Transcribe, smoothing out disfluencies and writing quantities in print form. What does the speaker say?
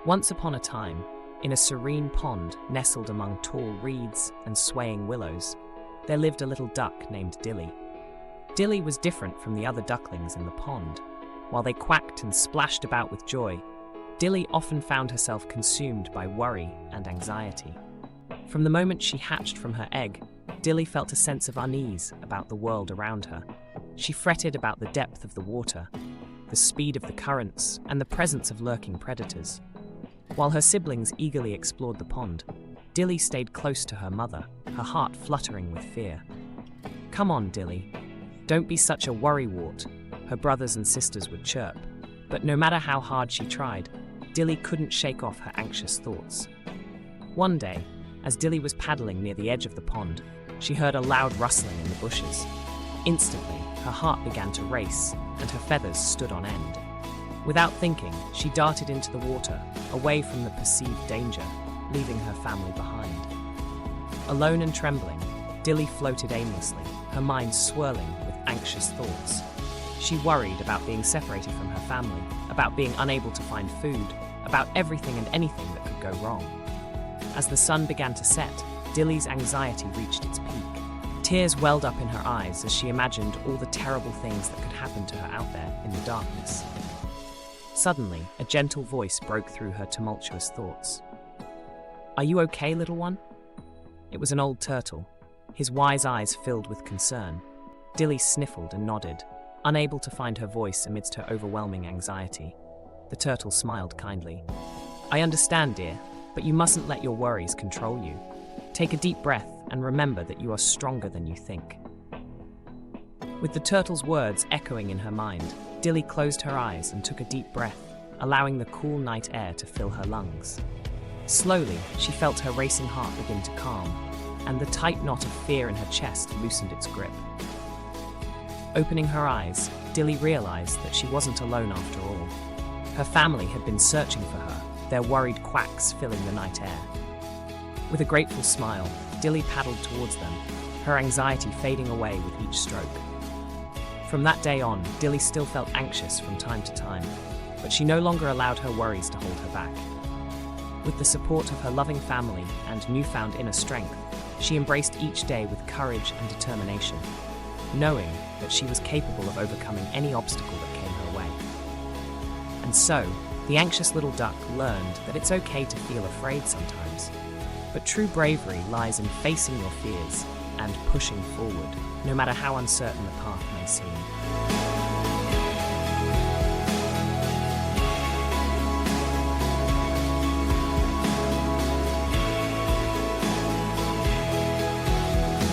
Once upon a time, in a serene pond nestled among tall reeds and swaying willows, there lived a little duck named Dilly. Dilly was different from the other ducklings in the pond. While they quacked and splashed about with joy, Dilly often found herself consumed by worry and anxiety. From the moment she hatched from her egg, Dilly felt a sense of unease about the world around her. She fretted about the depth of the water, the speed of the currents, and the presence of lurking predators. While her siblings eagerly explored the pond, Dilly stayed close to her mother, her heart fluttering with fear. "Come on, Dilly. Don't be such a worrywart," her brothers and sisters would chirp. But no matter how hard she tried, Dilly couldn't shake off her anxious thoughts. One day, as Dilly was paddling near the edge of the pond, she heard a loud rustling in the bushes. Instantly, her heart began to race, and her feathers stood on end. Without thinking, she darted into the water, away from the perceived danger, leaving her family behind. Alone and trembling, Dilly floated aimlessly, her mind swirling with anxious thoughts. She worried about being separated from her family, about being unable to find food, about everything and anything that could go wrong. As the sun began to set, Dilly's anxiety reached its peak. Tears welled up in her eyes as she imagined all the terrible things that could happen to her out there in the darkness. Suddenly, a gentle voice broke through her tumultuous thoughts. "Are you okay, little one?" It was an old turtle, his wise eyes filled with concern. Dilly sniffled and nodded, unable to find her voice amidst her overwhelming anxiety. The turtle smiled kindly. "I understand, dear, but you mustn't let your worries control you. Take a deep breath and remember that you are stronger than you think." With the turtle's words echoing in her mind, Dilly closed her eyes and took a deep breath, allowing the cool night air to fill her lungs. Slowly, she felt her racing heart begin to calm, and the tight knot of fear in her chest loosened its grip. Opening her eyes, Dilly realized that she wasn't alone after all. Her family had been searching for her, their worried quacks filling the night air. With a grateful smile, Dilly paddled towards them, her anxiety fading away with each stroke. From that day on, Dilly still felt anxious from time to time, but she no longer allowed her worries to hold her back. With the support of her loving family and newfound inner strength, she embraced each day with courage and determination, knowing that she was capable of overcoming any obstacle that came her way. And so, the anxious little duck learned that it's okay to feel afraid sometimes, but true bravery lies in facing your fears and pushing forward, no matter how uncertain the path may seem.